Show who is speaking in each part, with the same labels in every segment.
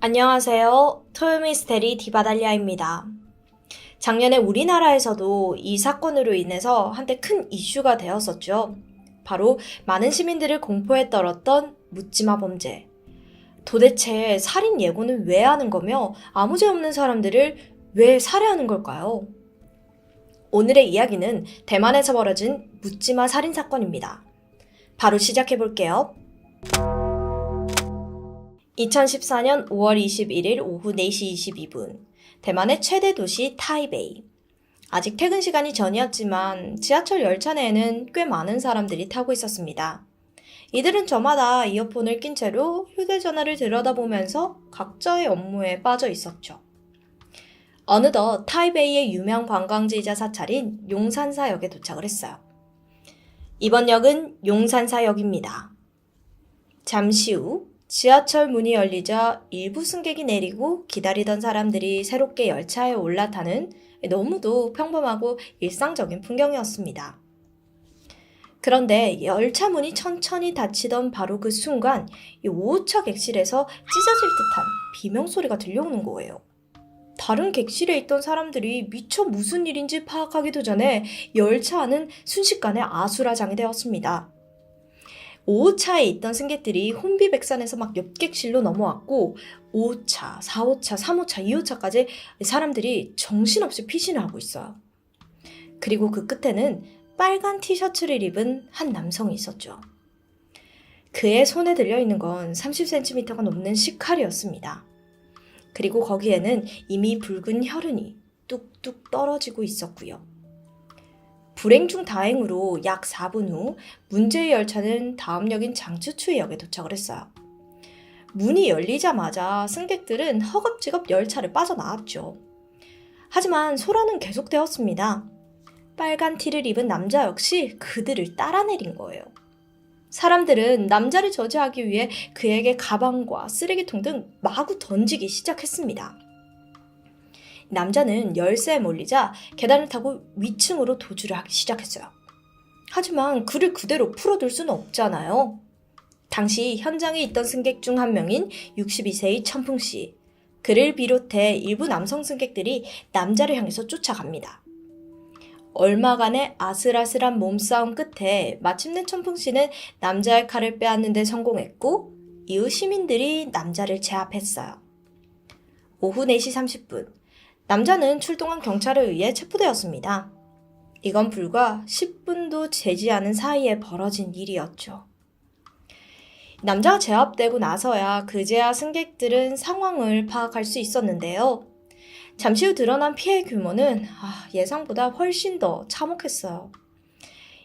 Speaker 1: 안녕하세요. 토요미스테리 디바달리아입니다. 작년에 우리나라에서도 이 사건으로 인해서 한때 큰 이슈가 되었었죠. 바로 많은 시민들을 공포에 떨었던 묻지마 범죄. 도대체 살인 예고는 왜 하는 거며 아무 죄 없는 사람들을 왜 살해하는 걸까요? 오늘의 이야기는 대만에서 벌어진 묻지마 살인 사건입니다. 바로 시작해 볼게요. 2014년 5월 21일 오후 4시 22분, 대만의 최대 도시 타이베이. 아직 퇴근 시간이 전이었지만 지하철 열차 내에는 꽤 많은 사람들이 타고 있었습니다. 이들은 저마다 이어폰을 낀 채로 휴대전화를 들여다보면서 각자의 업무에 빠져 있었죠. 어느덧 타이베이의 유명 관광지이자 사찰인 용산사역에 도착을 했어요. 이번 역은 용산사역입니다. 잠시 후 지하철 문이 열리자 일부 승객이 내리고 기다리던 사람들이 새롭게 열차에 올라타는 너무도 평범하고 일상적인 풍경이었습니다. 그런데 열차 문이 천천히 닫히던 바로 그 순간 이 5호차 객실에서 찢어질 듯한 비명소리가 들려오는 거예요. 다른 객실에 있던 사람들이 미처 무슨 일인지 파악하기도 전에 열차 안은 순식간에 아수라장이 되었습니다. 5호차에 있던 승객들이 혼비백산해서 막 옆 객실로 넘어왔고 5호차, 4호차, 3호차, 2호차까지 사람들이 정신없이 피신을 하고 있어요. 그리고 그 끝에는 빨간 티셔츠를 입은 한 남성이 있었죠. 그의 손에 들려있는 건 30cm가 넘는 식칼이었습니다. 그리고 거기에는 이미 붉은 혈흔이 뚝뚝 떨어지고 있었고요. 불행 중 다행으로 약 4분 후 문제의 열차는 다음 역인 장추추이역에 도착을 했어요. 문이 열리자마자 승객들은 허겁지겁 열차를 빠져나왔죠. 하지만 소란은 계속되었습니다. 빨간 티를 입은 남자 역시 그들을 따라 내린 거예요. 사람들은 남자를 저지하기 위해 그에게 가방과 쓰레기통 등 마구 던지기 시작했습니다. 남자는 열쇠에 몰리자 계단을 타고 위층으로 도주를 하기 시작했어요. 하지만 그를 그대로 풀어둘 수는 없잖아요. 당시 현장에 있던 승객 중 한 명인 62세의 천풍씨, 그를 비롯해 일부 남성 승객들이 남자를 향해서 쫓아갑니다. 얼마간의 아슬아슬한 몸싸움 끝에 마침내 천풍씨는 남자의 칼을 빼앗는 데 성공했고 이후 시민들이 남자를 제압했어요. 오후 4시 30분, 남자는 출동한 경찰에 의해 체포되었습니다. 이건 불과 10분도 되지 않은 사이에 벌어진 일이었죠. 남자가 제압되고 나서야 그제야 승객들은 상황을 파악할 수 있었는데요. 잠시 후 드러난 피해 규모는 예상보다 훨씬 더 참혹했어요.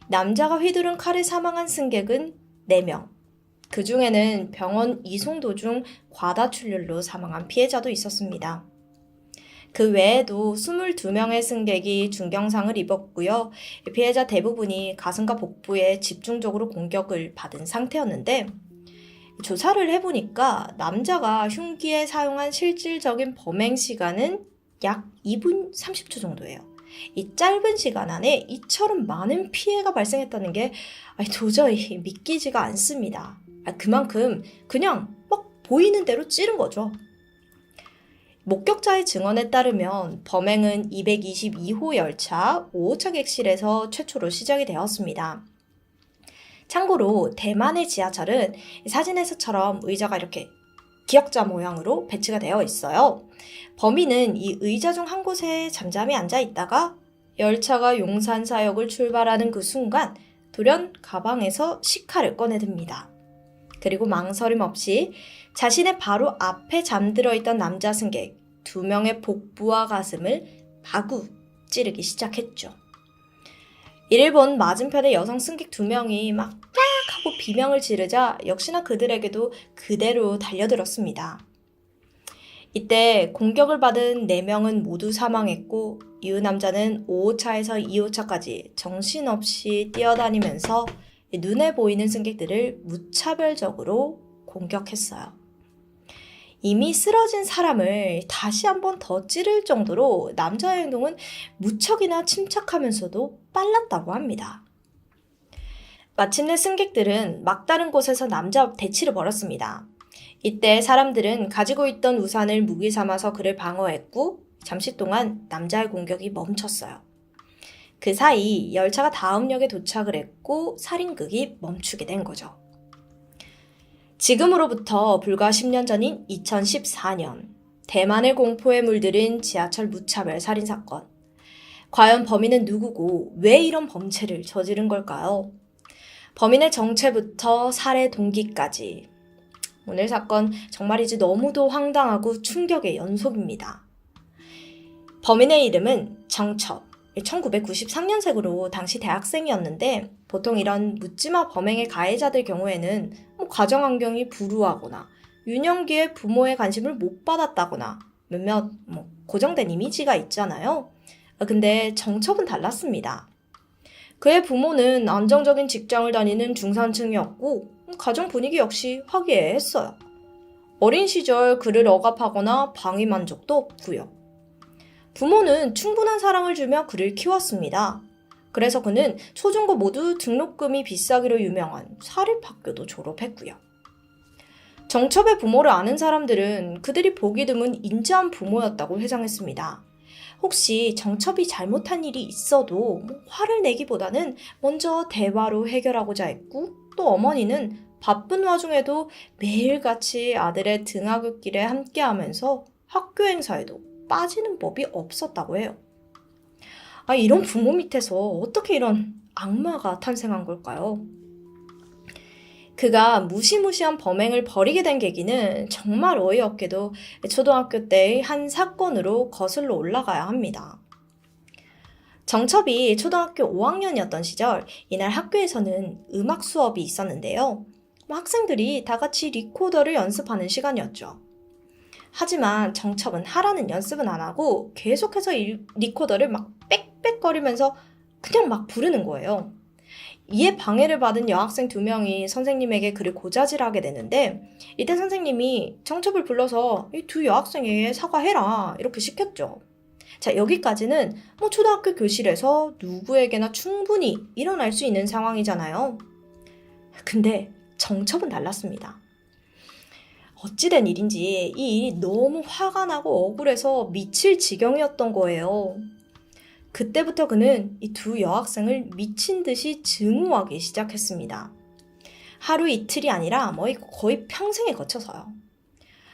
Speaker 1: 남자가 휘두른 칼에 사망한 승객은 4명. 그 중에는 병원 이송 도중 과다출혈로 사망한 피해자도 있었습니다. 그 외에도 22명의 승객이 중경상을 입었고요. 피해자 대부분이 가슴과 복부에 집중적으로 공격을 받은 상태였는데 조사를 해보니까 남자가 흉기에 사용한 실질적인 범행 시간은 약 2분 30초 정도예요. 이 짧은 시간 안에 이처럼 많은 피해가 발생했다는 게 도저히 믿기지가 않습니다. 그만큼 그냥 막 보이는 대로 찌른 거죠. 목격자의 증언에 따르면 범행은 222호 열차 5호차 객실에서 최초로 시작이 되었습니다. 참고로 대만의 지하철은 사진에서처럼 의자가 이렇게 기역자 모양으로 배치가 되어 있어요. 범인은 이 의자 중 한 곳에 잠잠히 앉아 있다가 열차가 용산사역을 출발하는 그 순간 돌연 가방에서 식칼을 꺼내듭니다. 그리고 망설임 없이 자신의 바로 앞에 잠들어 있던 남자 승객 2명의 복부와 가슴을 마구 찌르기 시작했죠. 이를 본 맞은편의 여성 승객 2명이 막 하고 비명을 지르자 역시나 그들에게도 그대로 달려들었습니다. 이때 공격을 받은 4명은 모두 사망했고 이후 남자는 5호차에서 2호차까지 정신없이 뛰어다니면서 눈에 보이는 승객들을 무차별적으로 공격했어요. 이미 쓰러진 사람을 다시 한번 더 찌를 정도로 남자의 행동은 무척이나 침착하면서도 빨랐다고 합니다. 마침내 승객들은 막다른 곳에서 남자 대치를 벌였습니다. 이때 사람들은 가지고 있던 우산을 무기 삼아서 그를 방어했고 잠시 동안 남자의 공격이 멈췄어요. 그 사이 열차가 다음 역에 도착을 했고 살인극이 멈추게 된 거죠. 지금으로부터 불과 10년 전인 2014년, 대만의 공포에 물들인 지하철 무차별 살인사건. 과연 범인은 누구고 왜 이런 범죄를 저지른 걸까요? 범인의 정체부터 살해 동기까지. 오늘 사건 정말이지 너무도 황당하고 충격의 연속입니다. 범인의 이름은 정첩. 1993년생으로 당시 대학생이었는데 보통 이런 묻지마 범행의 가해자들 경우에는 가정환경이 불우하거나 유년기에 부모의 관심을 못 받았다거나 몇몇 고정된 이미지가 있잖아요. 근데 정첩은 달랐습니다. 그의 부모는 안정적인 직장을 다니는 중산층이었고 가정 분위기 역시 화기애애했어요. 어린 시절 그를 억압하거나 방임한 적도 없고요. 부모는 충분한 사랑을 주며 그를 키웠습니다. 그래서 그는 초중고 모두 등록금이 비싸기로 유명한 사립학교도 졸업했고요. 정첩의 부모를 아는 사람들은 그들이 보기 드문 인자한 부모였다고 회상했습니다. 혹시 정첩이 잘못한 일이 있어도 화를 내기보다는 먼저 대화로 해결하고자 했고 또 어머니는 바쁜 와중에도 매일같이 아들의 등하굣길에 함께하면서 학교 행사에도 빠지는 법이 없었다고 해요. 이런 부모 밑에서 어떻게 이런 악마가 탄생한 걸까요? 그가 무시무시한 범행을 벌이게 된 계기는 정말 어이없게도 초등학교 때의 한 사건으로 거슬러 올라가야 합니다. 정첩이 초등학교 5학년이었던 시절 이날 학교에서는 음악 수업이 있었는데요. 학생들이 다 같이 리코더를 연습하는 시간이었죠. 하지만 정첩은 하라는 연습은 안 하고 계속해서 이 리코더를 막 빽빽거리면서 그냥 막 부르는 거예요. 이에 방해를 받은 여학생 2명이 선생님에게 그를 고자질하게 되는데 이때 선생님이 정첩을 불러서 이 두 여학생에게 사과해라 이렇게 시켰죠. 자, 여기까지는 초등학교 교실에서 누구에게나 충분히 일어날 수 있는 상황이잖아요. 근데 정첩은 달랐습니다. 어찌된 일인지 이 일이 너무 화가 나고 억울해서 미칠 지경이었던 거예요. 그때부터 그는 이 두 여학생을 미친 듯이 증오하기 시작했습니다. 하루 이틀이 아니라 거의 평생에 거쳐서요.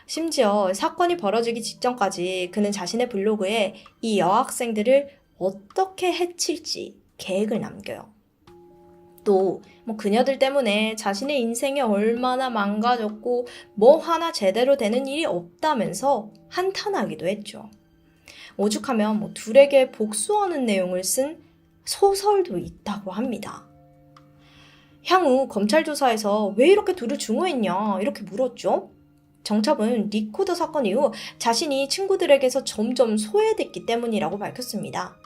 Speaker 1: 심지어 사건이 벌어지기 직전까지 그는 자신의 블로그에 이 여학생들을 어떻게 해칠지 계획을 남겨요. 또 그녀들 때문에 자신의 인생이 얼마나 망가졌고 하나 제대로 되는 일이 없다면서 한탄하기도 했죠. 오죽하면 둘에게 복수하는 내용을 쓴 소설도 있다고 합니다. 향후 검찰 조사에서 왜 이렇게 둘을 증오했냐 이렇게 물었죠. 정첩은 리코더 사건 이후 자신이 친구들에게서 점점 소외됐기 때문이라고 밝혔습니다.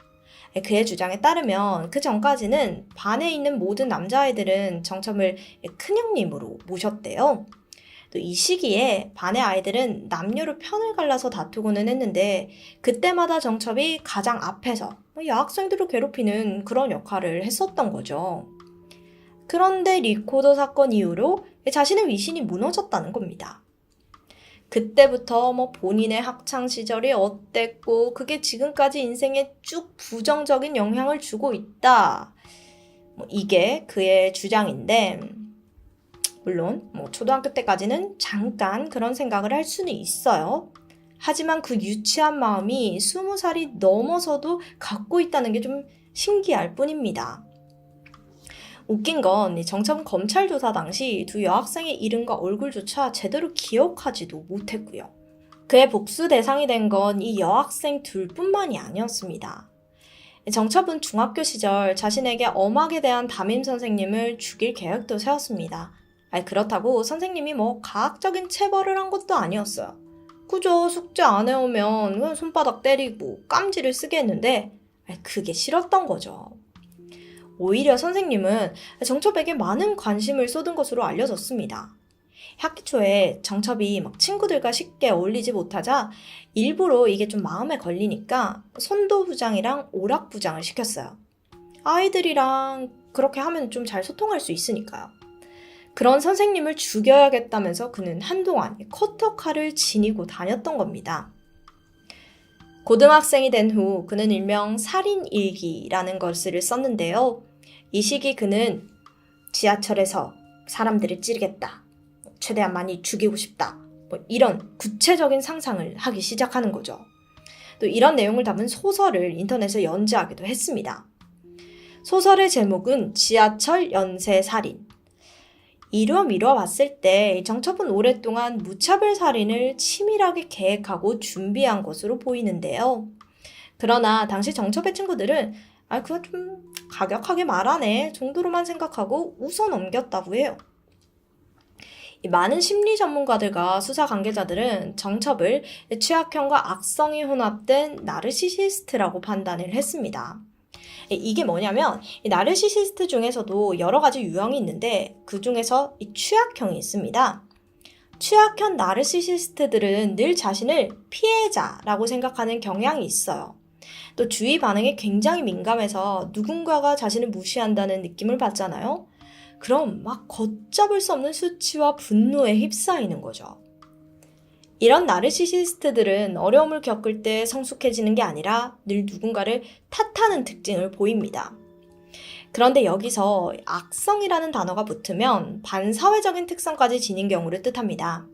Speaker 1: 그의 주장에 따르면 그 전까지는 반에 있는 모든 남자아이들은 정첩을 큰형님으로 모셨대요. 또 이 시기에 반의 아이들은 남녀로 편을 갈라서 다투고는 했는데 그때마다 정첩이 가장 앞에서 여학생들을 괴롭히는 그런 역할을 했었던 거죠. 그런데 리코더 사건 이후로 자신의 위신이 무너졌다는 겁니다. 그때부터 본인의 학창시절이 어땠고 그게 지금까지 인생에 쭉 부정적인 영향을 주고 있다. 이게 그의 주장인데 물론 초등학교 때까지는 잠깐 그런 생각을 할 수는 있어요. 하지만 그 유치한 마음이 20살이 넘어서도 갖고 있다는 게 좀 신기할 뿐입니다. 웃긴 건 정첩은 검찰 조사 당시 두 여학생의 이름과 얼굴조차 제대로 기억하지도 못했고요. 그의 복수 대상이 된 건 이 여학생 둘뿐만이 아니었습니다. 정첩은 중학교 시절 자신에게 엄하게 대한 담임 선생님을 죽일 계획도 세웠습니다. 그렇다고 선생님이 가학적인 체벌을 한 것도 아니었어요. 그저 숙제 안 해오면 손바닥 때리고 깜지를 쓰게 했는데 그게 싫었던 거죠. 오히려 선생님은 정첩에게 많은 관심을 쏟은 것으로 알려졌습니다. 학기 초에 정첩이 친구들과 쉽게 어울리지 못하자 일부러 이게 좀 마음에 걸리니까 선도부장이랑 오락부장을 시켰어요. 아이들이랑 그렇게 하면 좀 잘 소통할 수 있으니까요. 그런 선생님을 죽여야겠다면서 그는 한동안 커터칼을 지니고 다녔던 겁니다. 고등학생이 된 후 그는 일명 살인일기라는 것을 썼는데요. 이 시기 그는 지하철에서 사람들을 찌르겠다, 최대한 많이 죽이고 싶다, 이런 구체적인 상상을 하기 시작하는 거죠. 또 이런 내용을 담은 소설을 인터넷에 연재하기도 했습니다. 소설의 제목은 지하철 연쇄살인. 이루어 봤을 때 정첩은 오랫동안 무차별 살인을 치밀하게 계획하고 준비한 것으로 보이는데요. 그러나 당시 정첩의 친구들은 그거 좀 가격하게 말하네 정도로만 생각하고 웃어 넘겼다고 해요. 많은 심리 전문가들과 수사 관계자들은 정첩을 취약형과 악성이 혼합된 나르시시스트라고 판단을 했습니다. 이게 뭐냐면 이 나르시시스트 중에서도 여러 가지 유형이 있는데 그 중에서 이 취약형이 있습니다. 취약형 나르시시스트들은 늘 자신을 피해자라고 생각하는 경향이 있어요. 또 주위 반응에 굉장히 민감해서 누군가가 자신을 무시한다는 느낌을 받잖아요. 그럼 막 걷잡을 수 없는 수치와 분노에 휩싸이는 거죠. 이런 나르시시스트들은 어려움을 겪을 때 성숙해지는 게 아니라 늘 누군가를 탓하는 특징을 보입니다. 그런데 여기서 악성이라는 단어가 붙으면 반사회적인 특성까지 지닌 경우를 뜻합니다.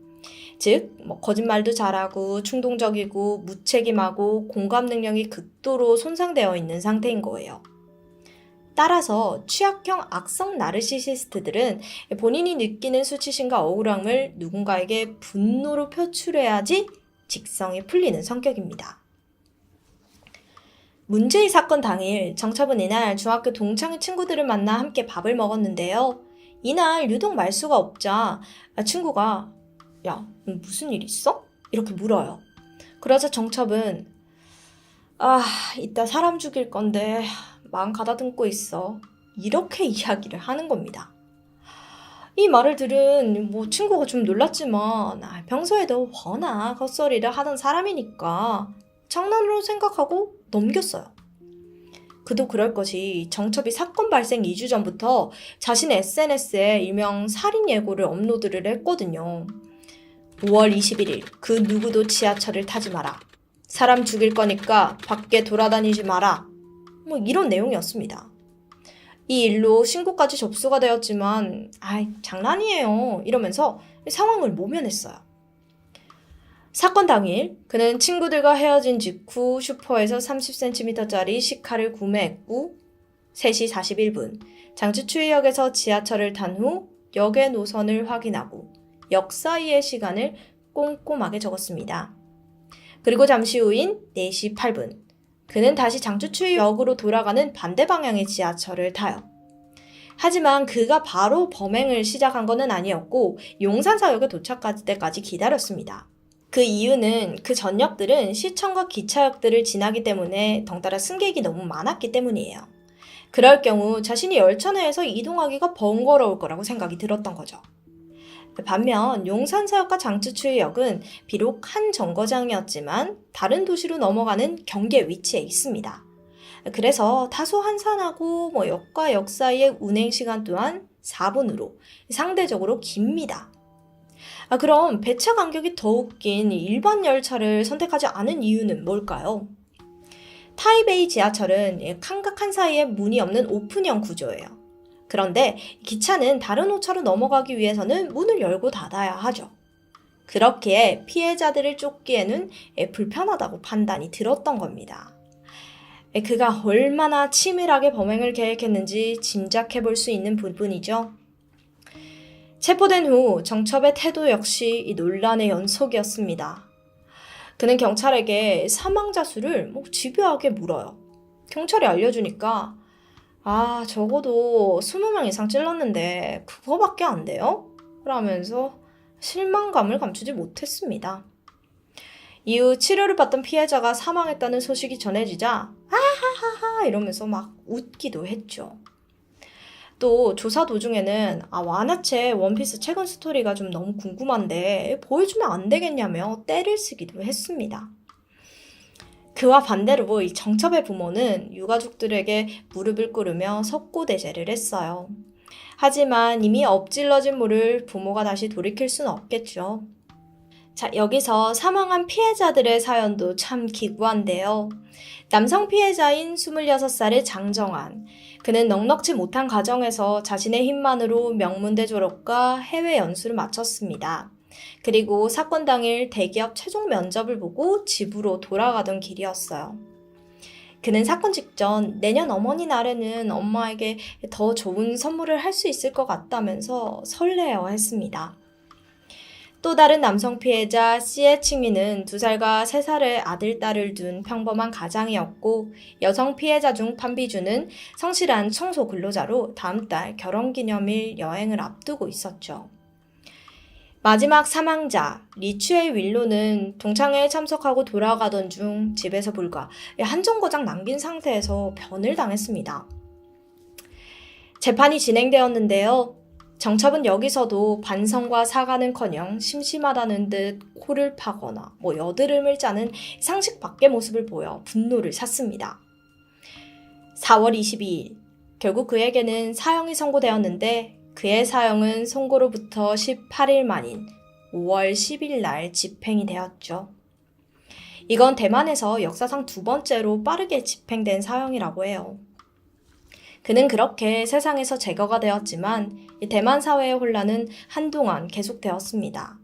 Speaker 1: 즉, 거짓말도 잘하고 충동적이고 무책임하고 공감 능력이 극도로 손상되어 있는 상태인 거예요. 따라서 취약형 악성 나르시시스트들은 본인이 느끼는 수치심과 억울함을 누군가에게 분노로 표출해야지 직성이 풀리는 성격입니다. 문제의 사건 당일 정첩은 이날 중학교 동창의 친구들을 만나 함께 밥을 먹었는데요. 이날 유독 말수가 없자 친구가 야, 무슨 일 있어? 이렇게 물어요. 그러자 정첩은 이따 사람 죽일 건데 마음 가다듬고 있어. 이렇게 이야기를 하는 겁니다. 이 말을 들은 친구가 좀 놀랐지만 평소에도 워낙 헛소리를 하던 사람이니까 장난으로 생각하고 넘겼어요. 그도 그럴 것이 정첩이 사건 발생 2주 전부터 자신의 SNS에 일명 살인 예고를 업로드를 했거든요. 5월 21일 그 누구도 지하철을 타지 마라. 사람 죽일 거니까 밖에 돌아다니지 마라. 이런 내용이었습니다. 이 일로 신고까지 접수가 되었지만 장난이에요 이러면서 상황을 모면했어요. 사건 당일 그는 친구들과 헤어진 직후 슈퍼에서 30cm짜리 시카를 구매했고 3시 41분 장추추이역에서 지하철을 탄 후 역의 노선을 확인하고 역 사이의 시간을 꼼꼼하게 적었습니다. 그리고 잠시 후인 4시 8분 그는 다시 장추추이역으로 돌아가는 반대 방향의 지하철을 타요. 하지만 그가 바로 범행을 시작한 것은 아니었고 용산사역에 도착할 때까지 기다렸습니다. 그 이유는 그 전역들은 시청과 기차역들을 지나기 때문에 덩달아 승객이 너무 많았기 때문이에요. 그럴 경우 자신이 열차 내에서 이동하기가 번거로울 거라고 생각이 들었던 거죠. 반면 용산사역과 장추추이역은 비록 한 정거장이었지만 다른 도시로 넘어가는 경계 위치에 있습니다. 그래서 다소 한산하고 역과 역 사이의 운행시간 또한 4분으로 상대적으로 깁니다. 그럼 배차 간격이 더욱 긴 일반 열차를 선택하지 않은 이유는 뭘까요? 타이베이 지하철은 칸과 칸 사이에 문이 없는 오픈형 구조예요. 그런데 기차는 다른 호차로 넘어가기 위해서는 문을 열고 닫아야 하죠. 그렇기에 피해자들을 쫓기에는 불편하다고 판단이 들었던 겁니다. 그가 얼마나 치밀하게 범행을 계획했는지 짐작해 볼 수 있는 부분이죠. 체포된 후 정첩의 태도 역시 이 논란의 연속이었습니다. 그는 경찰에게 사망자 수를 집요하게 물어요. 경찰이 알려주니까 적어도 20명 이상 찔렀는데 그거밖에 안 돼요? 라면서 실망감을 감추지 못했습니다. 이후 치료를 받던 피해자가 사망했다는 소식이 전해지자 하하하하 이러면서 막 웃기도 했죠. 또 조사 도중에는 완화체 원피스 최근 스토리가 좀 너무 궁금한데 보여주면 안 되겠냐며 떼를 쓰기도 했습니다. 그와 반대로 이 정첩의 부모는 유가족들에게 무릎을 꿇으며 석고대죄를 했어요. 하지만 이미 엎질러진 물을 부모가 다시 돌이킬 수는 없겠죠. 자, 여기서 사망한 피해자들의 사연도 참 기구한데요. 남성 피해자인 26살의 장정환. 그는 넉넉지 못한 가정에서 자신의 힘만으로 명문대 졸업과 해외 연수를 마쳤습니다. 그리고 사건 당일 대기업 최종 면접을 보고 집으로 돌아가던 길이었어요. 그는 사건 직전 내년 어머니 날에는 엄마에게 더 좋은 선물을 할 수 있을 것 같다면서 설레어했습니다. 또 다른 남성 피해자 C의 칭위는 2살과 3살의 아들, 딸을 둔 평범한 가장이었고 여성 피해자 중 판비주는 성실한 청소 근로자로 다음 달 결혼기념일 여행을 앞두고 있었죠. 마지막 사망자 리추의 윌로는 동창회에 참석하고 돌아가던 중 집에서 불과 한 정거장 남긴 상태에서 변을 당했습니다. 재판이 진행되었는데요. 정첩은 여기서도 반성과 사과는커녕 심심하다는 듯 코를 파거나 여드름을 짜는 상식 밖의 모습을 보여 분노를 샀습니다. 4월 22일 결국 그에게는 사형이 선고되었는데 그의 사형은 선고로부터 18일 만인 5월 10일 날 집행이 되었죠. 이건 대만에서 역사상 2번째로 빠르게 집행된 사형이라고 해요. 그는 그렇게 세상에서 제거가 되었지만 대만 사회의 혼란은 한동안 계속되었습니다.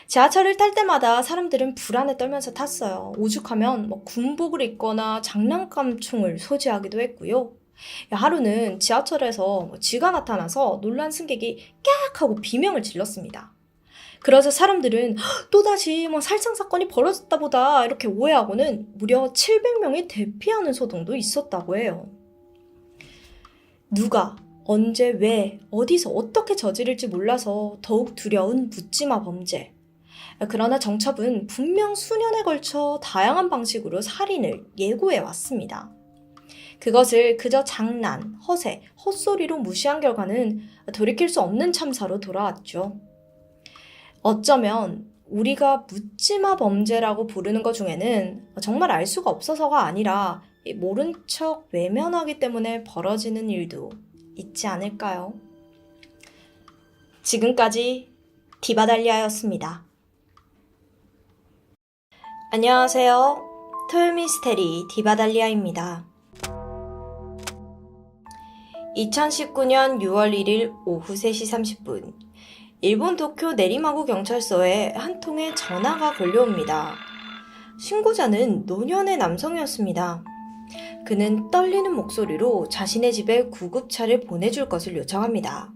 Speaker 1: 지하철을 탈 때마다 사람들은 불안에 떨면서 탔어요. 오죽하면 군복을 입거나 장난감 총을 소지하기도 했고요. 하루는 지하철에서 쥐가 나타나서 놀란 승객이 깍 하고 비명을 질렀습니다. 그래서 사람들은 또다시 살상 사건이 벌어졌다 보다 이렇게 오해하고는 무려 700명이 대피하는 소동도 있었다고 해요. 누가, 언제, 왜, 어디서 어떻게 저지를지 몰라서 더욱 두려운 묻지마 범죄. 그러나 정첩은 분명 수년에 걸쳐 다양한 방식으로 살인을 예고해 왔습니다. 그것을 그저 장난, 허세, 헛소리로 무시한 결과는 돌이킬 수 없는 참사로 돌아왔죠. 어쩌면 우리가 묻지마 범죄라고 부르는 것 중에는 정말 알 수가 없어서가 아니라 모른 척 외면하기 때문에 벌어지는 일도 있지 않을까요? 지금까지 디바달리아였습니다. 안녕하세요. 토요미스테리 디바달리아입니다. 2019년 6월 1일 오후 3시 30분 일본 도쿄 내리마구 경찰서에 한 통의 전화가 걸려옵니다. 신고자는 노년의 남성이었습니다. 그는 떨리는 목소리로 자신의 집에 구급차를 보내줄 것을 요청합니다.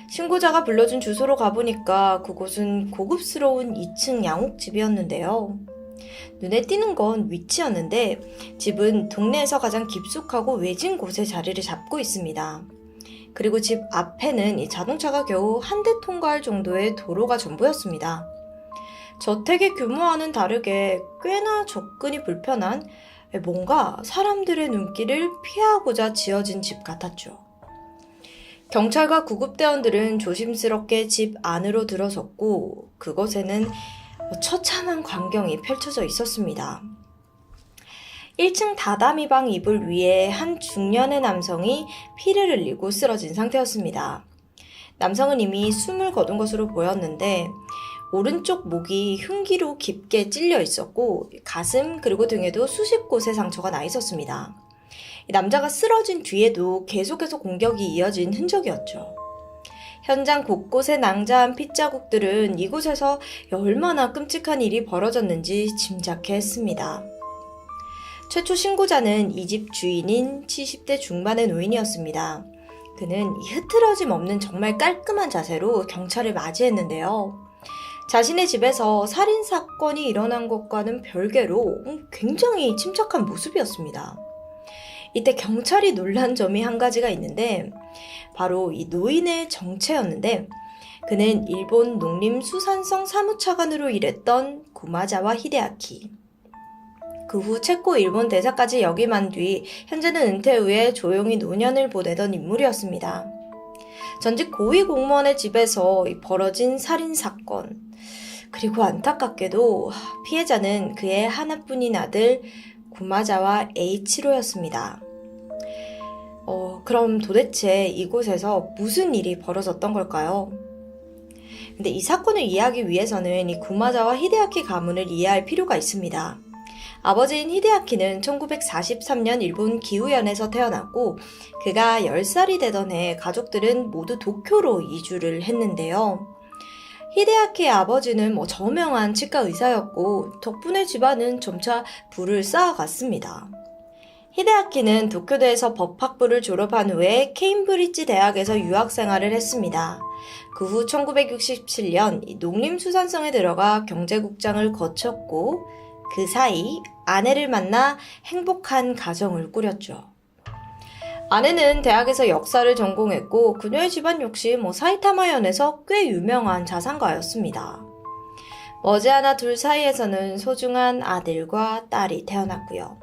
Speaker 1: 신고자가 불러준 주소로 가보니까 그곳은 고급스러운 2층 양옥집이었는데요. 눈에 띄는 건 위치였는데 집은 동네에서 가장 깊숙하고 외진 곳에 자리를 잡고 있습니다. 그리고 집 앞에는 이 자동차가 겨우 한 대 통과할 정도의 도로가 전부였습니다. 저택의 규모와는 다르게 꽤나 접근이 불편한 뭔가 사람들의 눈길을 피하고자 지어진 집 같았죠. 경찰과 구급대원들은 조심스럽게 집 안으로 들어섰고 그곳에는 처참한 광경이 펼쳐져 있었습니다. 1층 다다미 방 이불 위에 한 중년의 남성이 피를 흘리고 쓰러진 상태였습니다. 남성은 이미 숨을 거둔 것으로 보였는데 오른쪽 목이 흉기로 깊게 찔려 있었고 가슴 그리고 등에도 수십 곳의 상처가 나 있었습니다. 남자가 쓰러진 뒤에도 계속해서 공격이 이어진 흔적이었죠. 현장 곳곳에 낭자한 핏자국들은 이곳에서 얼마나 끔찍한 일이 벌어졌는지 짐작해 했습니다. 최초 신고자는 이 집 주인인 70대 중반의 노인이었습니다. 그는 흐트러짐 없는 정말 깔끔한 자세로 경찰을 맞이했는데요. 자신의 집에서 살인사건이 일어난 것과는 별개로 굉장히 침착한 모습이었습니다. 이때 경찰이 놀란 점이 한 가지가 있는데 바로 이 노인의 정체였는데 그는 일본 농림수산성 사무차관으로 일했던 구마자와 히데아키. 그 후 체코 일본 대사까지 역임한 뒤 현재는 은퇴 후에 조용히 노년을 보내던 인물이었습니다. 전직 고위 공무원의 집에서 벌어진 살인사건. 그리고 안타깝게도 피해자는 그의 하나뿐인 아들 구마자와 H로였습니다. 그럼 도대체 이곳에서 무슨 일이 벌어졌던 걸까요? 근데 이 사건을 이해하기 위해서는 이 구마자와 히데아키 가문을 이해할 필요가 있습니다. 아버지인 히데아키는 1943년 일본 기우현에서 태어났고 그가 10살이 되던 해 가족들은 모두 도쿄로 이주를 했는데요. 히데아키의 아버지는 저명한 치과 의사였고 덕분에 집안은 점차 부를 쌓아갔습니다. 히데아키는 도쿄대에서 법학부를 졸업한 후에 케임브리지 대학에서 유학 생활을 했습니다. 그 후 1967년 농림수산성에 들어가 경제국장을 거쳤고 그 사이 아내를 만나 행복한 가정을 꾸렸죠. 아내는 대학에서 역사를 전공했고 그녀의 집안 역시 사이타마현에서 꽤 유명한 자산가였습니다. 머지않아 둘 사이에서는 소중한 아들과 딸이 태어났고요.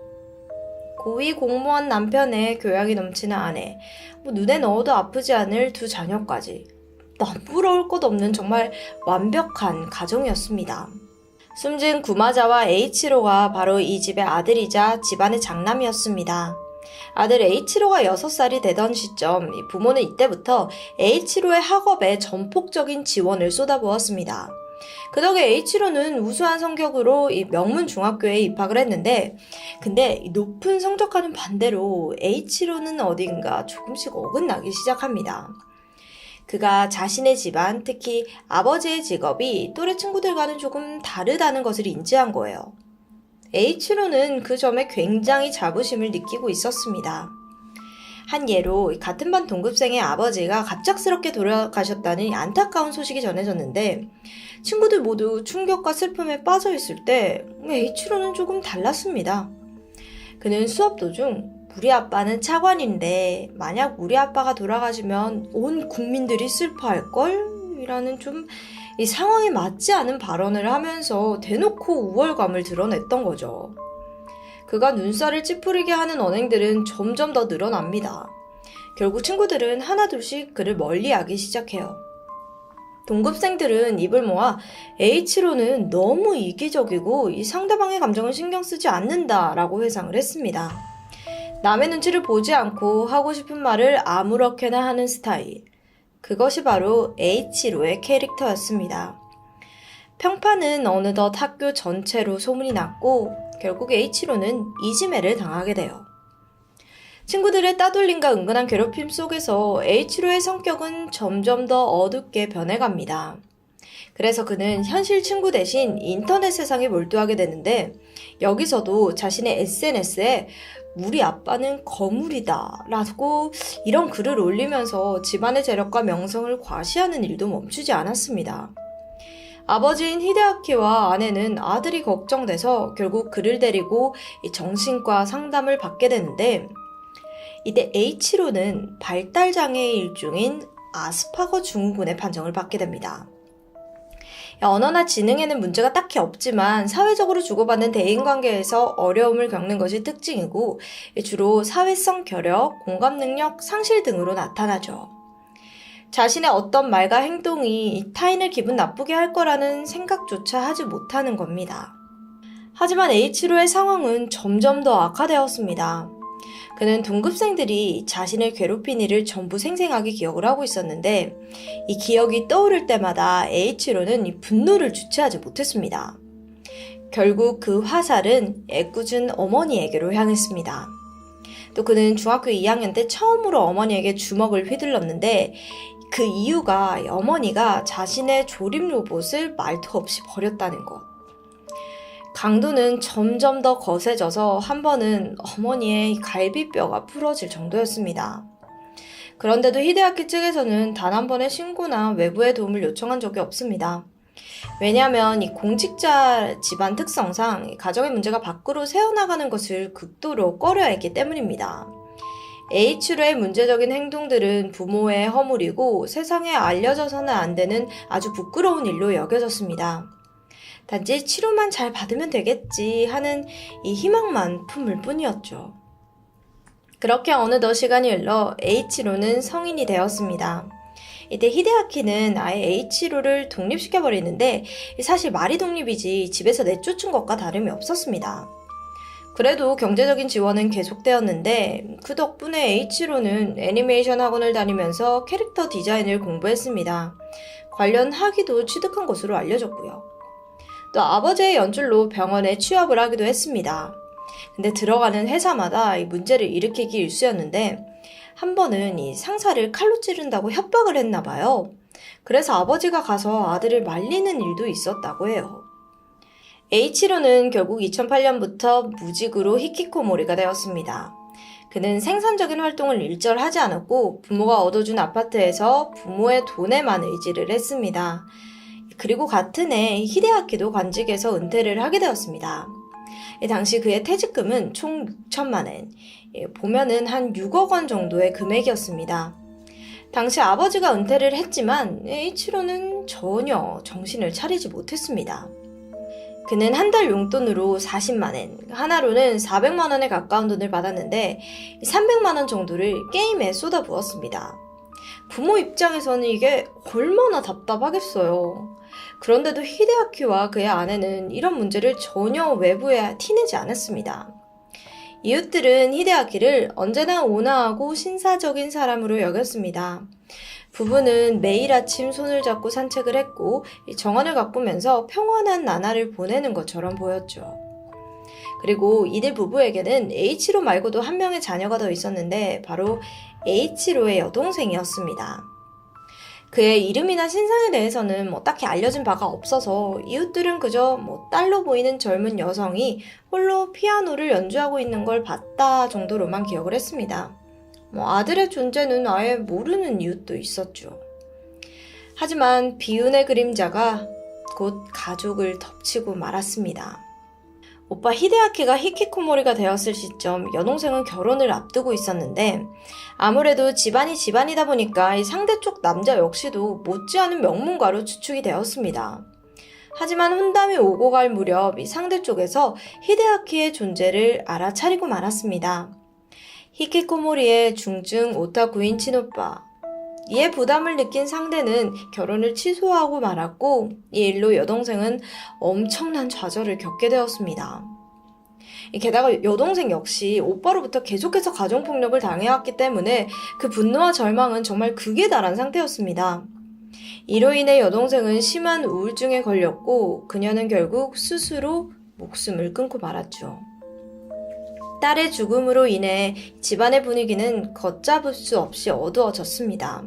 Speaker 1: 고위 공무원 남편의 교양이 넘치는 아내, 눈에 넣어도 아프지 않을 두 자녀까지 부러울 것 없는 정말 완벽한 가정이었습니다. 숨진 구마자와 에이치로가 바로 이 집의 아들이자 집안의 장남이었습니다. 아들 에이치로가 6살이 되던 시점, 부모는 이때부터 에이치로의 학업에 전폭적인 지원을 쏟아부었습니다. 그 덕에 에이치로는 우수한 성적으로 이 명문 중학교에 입학을 했는데, 근데 높은 성적과는 반대로 에이치로는 어딘가 조금씩 어긋나기 시작합니다. 그가 자신의 집안, 특히 아버지의 직업이 또래 친구들과는 조금 다르다는 것을 인지한 거예요. H로는 그 점에 굉장히 자부심을 느끼고 있었습니다. 한 예로 같은 반 동급생의 아버지가 갑작스럽게 돌아가셨다는 안타까운 소식이 전해졌는데 친구들 모두 충격과 슬픔에 빠져 있을 때 H로는 조금 달랐습니다. 그는 수업 도중 우리 아빠는 차관인데 만약 우리 아빠가 돌아가시면 온 국민들이 슬퍼할걸? 이라는 좀 이 상황에 맞지 않은 발언을 하면서 대놓고 우월감을 드러냈던 거죠. 그가 눈살을 찌푸리게 하는 언행들은 점점 더 늘어납니다. 결국 친구들은 하나둘씩 그를 멀리하기 시작해요. 동급생들은 입을 모아 H로는 너무 이기적이고 이 상대방의 감정을 신경 쓰지 않는다라고 회상을 했습니다. 남의 눈치를 보지 않고 하고 싶은 말을 아무렇게나 하는 스타일. 그것이 바로 H로의 캐릭터였습니다. 평판은 어느덧 학교 전체로 소문이 났고 결국 H로는 이지매를 당하게 돼요. 친구들의 따돌림과 은근한 괴롭힘 속에서 H로의 성격은 점점 더 어둡게 변해갑니다. 그래서 그는 현실 친구 대신 인터넷 세상에 몰두하게 되는데 여기서도 자신의 SNS에 우리 아빠는 거물이다 라고 이런 글을 올리면서 집안의 재력과 명성을 과시하는 일도 멈추지 않았습니다. 아버지인 히데아키와 아내는 아들이 걱정돼서 결국 그를 데리고 정신과 상담을 받게 되는데 이때 H로는 발달장애의 일종인 아스파거 증후군의 판정을 받게 됩니다. 언어나 지능에는 문제가 딱히 없지만 사회적으로 주고받는 대인관계에서 어려움을 겪는 것이 특징이고 주로 사회성 결여, 공감 능력 상실 등으로 나타나죠. 자신의 어떤 말과 행동이 타인을 기분 나쁘게 할 거라는 생각조차 하지 못하는 겁니다. 하지만 H로의 상황은 점점 더 악화되었습니다. 그는 동급생들이 자신을 괴롭힌 일을 전부 생생하게 기억을 하고 있었는데 이 기억이 떠오를 때마다 H로는 이 분노를 주체하지 못했습니다. 결국 그 화살은 애꿎은 어머니에게로 향했습니다. 또 그는 중학교 2학년 때 처음으로 어머니에게 주먹을 휘둘렀는데 그 이유가 어머니가 자신의 조립 로봇을 말투 없이 버렸다는 것. 강도는 점점 더 거세져서 한 번은 어머니의 갈비뼈가 부러질 정도였습니다. 그런데도 히데아키 측에서는 단 한 번의 신고나 외부의 도움을 요청한 적이 없습니다. 왜냐하면 이 공직자 집안 특성상 가정의 문제가 밖으로 새어나가는 것을 극도로 꺼려했기 때문입니다. H로의 문제적인 행동들은 부모의 허물이고 세상에 알려져서는 안 되는 아주 부끄러운 일로 여겨졌습니다. 단지 치료만 잘 받으면 되겠지 하는 이 희망만 품을 뿐이었죠. 그렇게 어느덧 시간이 흘러 H로는 성인이 되었습니다. 이때 히데아키는 아예 H로를 독립시켜버리는데 사실 말이 독립이지 집에서 내쫓은 것과 다름이 없었습니다. 그래도 경제적인 지원은 계속되었는데 그 덕분에 H로는 애니메이션 학원을 다니면서 캐릭터 디자인을 공부했습니다. 관련 학위도 취득한 것으로 알려졌고요. 또 아버지의 연줄로 병원에 취업을 하기도 했습니다. 근데 들어가는 회사마다 이 문제를 일으키기 일쑤였는데 한 번은 이 상사를 칼로 찌른다고 협박을 했나 봐요. 그래서 아버지가 가서 아들을 말리는 일도 있었다고 해요. H로는 결국 2008년부터 무직으로 히키코모리가 되었습니다. 그는 생산적인 활동을 일절하지 않았고 부모가 얻어준 아파트에서 부모의 돈에만 의지를 했습니다. 그리고 같은 해 히데아키도 관직에서 은퇴를 하게 되었습니다. 당시 그의 퇴직금은 총 6천만 엔, 보면은 한 6억 원 정도의 금액이었습니다. 당시 아버지가 은퇴를 했지만 H로는 전혀 정신을 차리지 못했습니다. 그는 한 달 용돈으로 40만 엔, 하나로는 400만 원에 가까운 돈을 받았는데 300만 원 정도를 게임에 쏟아부었습니다. 부모 입장에서는 이게 얼마나 답답하겠어요. 그런데도 히데아키와 그의 아내는 이런 문제를 전혀 외부에 티내지 않았습니다. 이웃들은 히데아키를 언제나 온화하고 신사적인 사람으로 여겼습니다. 부부는 매일 아침 손을 잡고 산책을 했고 정원을 가꾸면서 평온한 나날을 보내는 것처럼 보였죠. 그리고 이들 부부에게는 H로 말고도 한 명의 자녀가 더 있었는데 바로 H로의 여동생이었습니다. 그의 이름이나 신상에 대해서는 딱히 알려진 바가 없어서 이웃들은 그저 딸로 보이는 젊은 여성이 홀로 피아노를 연주하고 있는 걸 봤다 정도로만 기억을 했습니다. 아들의 존재는 아예 모르는 이웃도 있었죠. 하지만 비운의 그림자가 곧 가족을 덮치고 말았습니다. 오빠 히데아키가 히키코모리가 되었을 시점 여동생은 결혼을 앞두고 있었는데 아무래도 집안이다 보니까 이 상대 쪽 남자 역시도 못지않은 명문가로 추측이 되었습니다. 하지만 혼담이 오고 갈 무렵 이 상대 쪽에서 히데아키의 존재를 알아차리고 말았습니다. 히키코모리의 중증 오타쿠인 친오빠. 이에 부담을 느낀 상대는 결혼을 취소하고 말았고 이 일로 여동생은 엄청난 좌절을 겪게 되었습니다. 게다가 여동생 역시 오빠로부터 계속해서 가정폭력을 당해왔기 때문에 그 분노와 절망은 정말 극에 달한 상태였습니다. 이로 인해 여동생은 심한 우울증에 걸렸고 그녀는 결국 스스로 목숨을 끊고 말았죠. 딸의 죽음으로 인해 집안의 분위기는 걷잡을 수 없이 어두워졌습니다.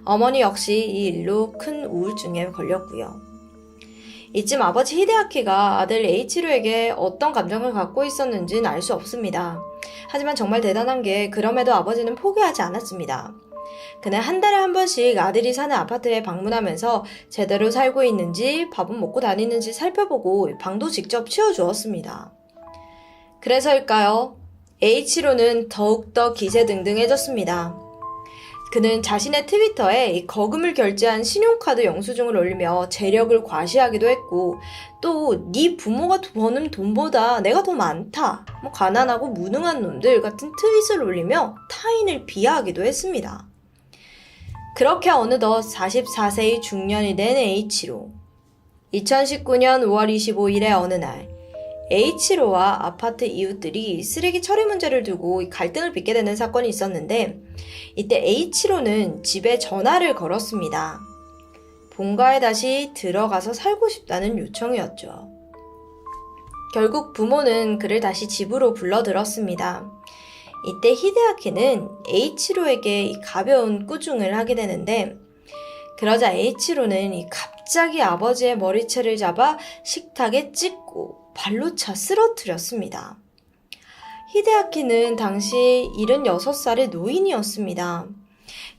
Speaker 1: 어머니 역시 이 일로 큰 우울증에 걸렸고요. 이쯤 아버지 히데아키가 아들 H로에게 어떤 감정을 갖고 있었는지는 알 수 없습니다. 하지만 정말 대단한 게 그럼에도 아버지는 포기하지 않았습니다. 그는 한 달에 한 번씩 아들이 사는 아파트에 방문하면서 제대로 살고 있는지 밥은 먹고 다니는지 살펴보고 방도 직접 치워주었습니다. 그래서일까요? H로는 더욱더 기세등등해졌습니다. 그는 자신의 트위터에 거금을 결제한 신용카드 영수증을 올리며 재력을 과시하기도 했고 또 네 부모가 버는 돈보다 내가 더 많다, 가난하고 무능한 놈들 같은 트윗을 올리며 타인을 비하하기도 했습니다. 그렇게 어느덧 44세의 중년이 된 H로 2019년 5월 25일의 어느 날 H로와 아파트 이웃들이 쓰레기 처리 문제를 두고 갈등을 빚게 되는 사건이 있었는데 이때 H로는 집에 전화를 걸었습니다. 본가에 다시 들어가서 살고 싶다는 요청이었죠. 결국 부모는 그를 다시 집으로 불러들었습니다. 이때 히데아키는 H로에게 가벼운 꾸중을 하게 되는데 그러자 H로는 갑자기 아버지의 머리채를 잡아 식탁에 찢고 발로 차 쓰러뜨렸습니다. 히데아키는 당시 76살의 노인이었습니다.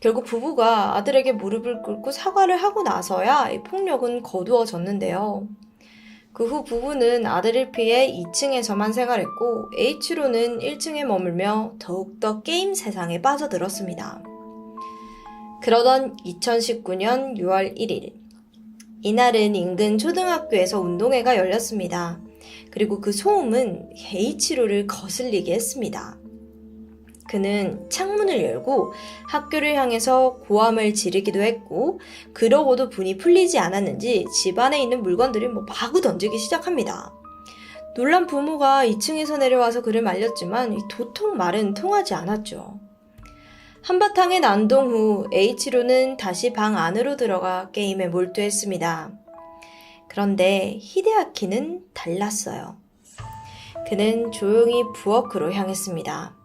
Speaker 1: 결국 부부가 아들에게 무릎을 꿇고 사과를 하고 나서야 폭력은 거두어졌는데요. 그 후 부부는 아들을 피해 2층에서만 생활했고 H로는 1층에 머물며 더욱더 게임 세상에 빠져들었습니다. 그러던 2019년 6월 1일 이날은 인근 초등학교에서 운동회가 열렸습니다. 그리고 그 소음은 H로를 거슬리게 했습니다. 그는 창문을 열고 학교를 향해서 고함을 지르기도 했고 그러고도 분이 풀리지 않았는지 집안에 있는 물건들을 마구 던지기 시작합니다. 놀란 부모가 2층에서 내려와서 그를 말렸지만 도통 말은 통하지 않았죠. 한바탕의 난동 후 H로는 다시 방 안으로 들어가 게임에 몰두했습니다. 그런데 히데아키는 달랐어요. 그는 조용히 부엌으로 향했습니다.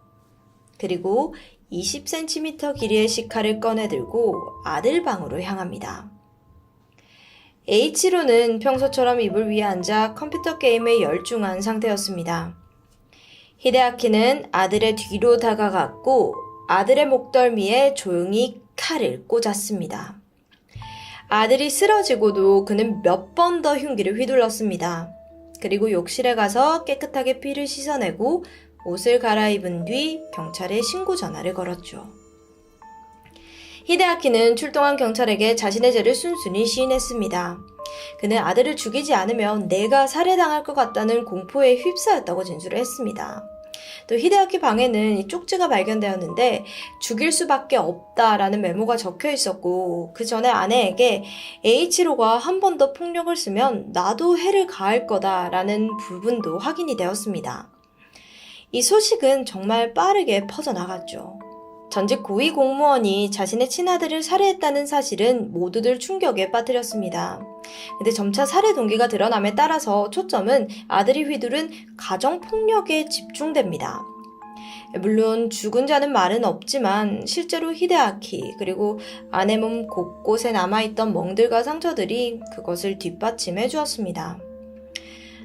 Speaker 1: 그리고 20cm 길이의 시카를 꺼내들고 아들 방으로 향합니다. H로는 평소처럼 이불 위에 앉아 컴퓨터 게임에 열중한 상태였습니다. 히데아키는 아들의 뒤로 다가갔고 아들의 목덜미에 조용히 칼을 꽂았습니다. 아들이 쓰러지고도 그는 몇 번 더 흉기를 휘둘렀습니다. 그리고 욕실에 가서 깨끗하게 피를 씻어내고 옷을 갈아입은 뒤 경찰에 신고 전화를 걸었죠. 히데아키는 출동한 경찰에게 자신의 죄를 순순히 시인했습니다. 그는 아들을 죽이지 않으면 내가 살해당할 것 같다는 공포에 휩싸였다고 진술을 했습니다. 또 히데아키 방에는 이 쪽지가 발견되었는데 죽일 수밖에 없다라는 메모가 적혀 있었고 그 전에 아내에게 H로가 한 번 더 폭력을 쓰면 나도 해를 가할 거다라는 부분도 확인이 되었습니다. 이 소식은 정말 빠르게 퍼져나갔죠. 전직 고위 공무원이 자신의 친아들을 살해했다는 사실은 모두들 충격에 빠뜨렸습니다. 근데 점차 살해 동기가 드러남에 따라서 초점은 아들이 휘두른 가정폭력에 집중됩니다. 물론 죽은 자는 말은 없지만 실제로 히데아키 그리고 아내 몸 곳곳에 남아있던 멍들과 상처들이 그것을 뒷받침해 주었습니다.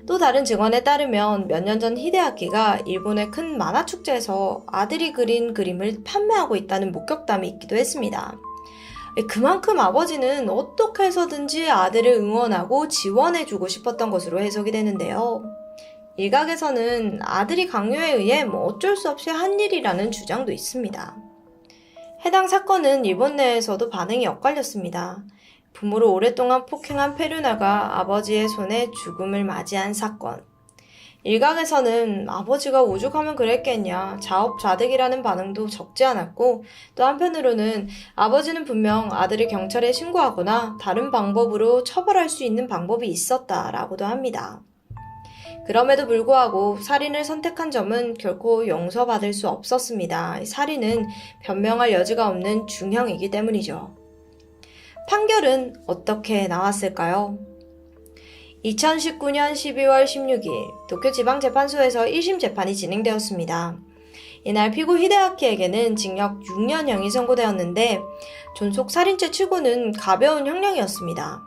Speaker 1: 또 다른 증언에 따르면 몇 년 전 히데아키가 일본의 큰 만화축제에서 아들이 그린 그림을 판매하고 있다는 목격담이 있기도 했습니다. 그만큼 아버지는 어떻게 해서든지 아들을 응원하고 지원해주고 싶었던 것으로 해석이 되는데요. 일각에서는 아들이 강요에 의해 어쩔 수 없이 한 일이라는 주장도 있습니다. 해당 사건은 일본 내에서도 반응이 엇갈렸습니다. 부모를 오랫동안 폭행한 페루나가 아버지의 손에 죽음을 맞이한 사건. 일각에서는 아버지가 오죽하면 그랬겠냐, 자업자득이라는 반응도 적지 않았고 또 한편으로는 아버지는 분명 아들을 경찰에 신고하거나 다른 방법으로 처벌할 수 있는 방법이 있었다라고도 합니다. 그럼에도 불구하고 살인을 선택한 점은 결코 용서받을 수 없었습니다. 살인은 변명할 여지가 없는 중형이기 때문이죠. 판결은 어떻게 나왔을까요? 2019년 12월 16일 도쿄지방재판소에서 1심 재판이 진행되었습니다. 이날 피고 히데아키에게는 징역 6년형이 선고되었는데 존속 살인죄 치고는 가벼운 형량이었습니다.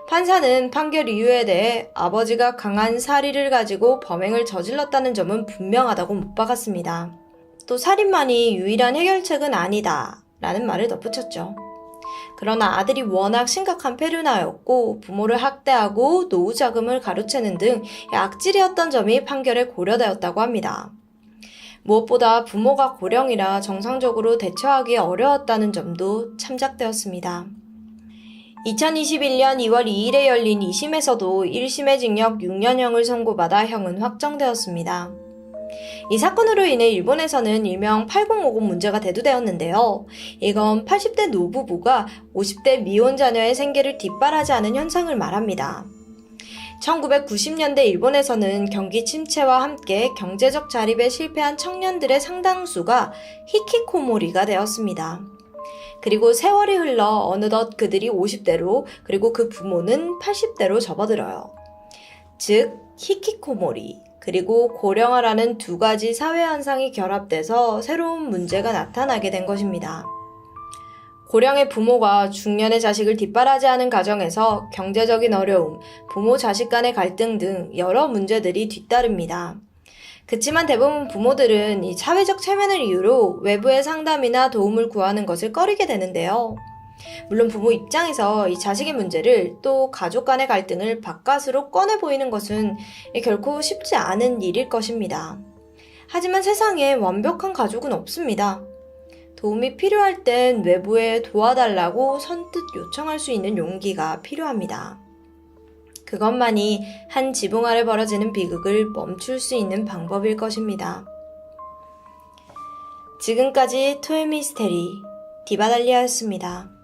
Speaker 1: 판사는 판결 이유에 대해 아버지가 강한 사리를 가지고 범행을 저질렀다는 점은 분명하다고 못 박았습니다. 또 살인만이 유일한 해결책은 아니다 라는 말을 덧붙였죠. 그러나 아들이 워낙 심각한 페루나였고 부모를 학대하고 노후 자금을 가로채는 등 악질이었던 점이 판결에 고려되었다고 합니다. 무엇보다 부모가 고령이라 정상적으로 대처하기 어려웠다는 점도 참작되었습니다. 2021년 2월 2일에 열린 2심에서도 1심의 징역 6년형을 선고받아 형은 확정되었습니다. 이 사건으로 인해 일본에서는 일명 8050 문제가 대두되었는데요. 이건 80대 노부부가 50대 미혼 자녀의 생계를 뒷바라지하는 현상을 말합니다. 1990년대 일본에서는 경기 침체와 함께 경제적 자립에 실패한 청년들의 상당수가 히키코모리가 되었습니다. 그리고 세월이 흘러 어느덧 그들이 50대로 그리고 그 부모는 80대로 접어들어요. 즉 히키코모리 그리고 고령화라는 두 가지 사회현상이 결합돼서 새로운 문제가 나타나게 된 것입니다. 고령의 부모가 중년의 자식을 뒷바라지하는 가정에서 경제적인 어려움, 부모 자식 간의 갈등 등 여러 문제들이 뒤따릅니다. 그치만 대부분 부모들은 이 사회적 체면을 이유로 외부의 상담이나 도움을 구하는 것을 꺼리게 되는데요. 물론 부모 입장에서 이 자식의 문제를 또 가족 간의 갈등을 바깥으로 꺼내 보이는 것은 결코 쉽지 않은 일일 것입니다. 하지만 세상에 완벽한 가족은 없습니다. 도움이 필요할 땐 외부에 도와달라고 선뜻 요청할 수 있는 용기가 필요합니다. 그것만이 한 지붕 아래 벌어지는 비극을 멈출 수 있는 방법일 것입니다. 지금까지 토요미스테리 디바달리아였습니다.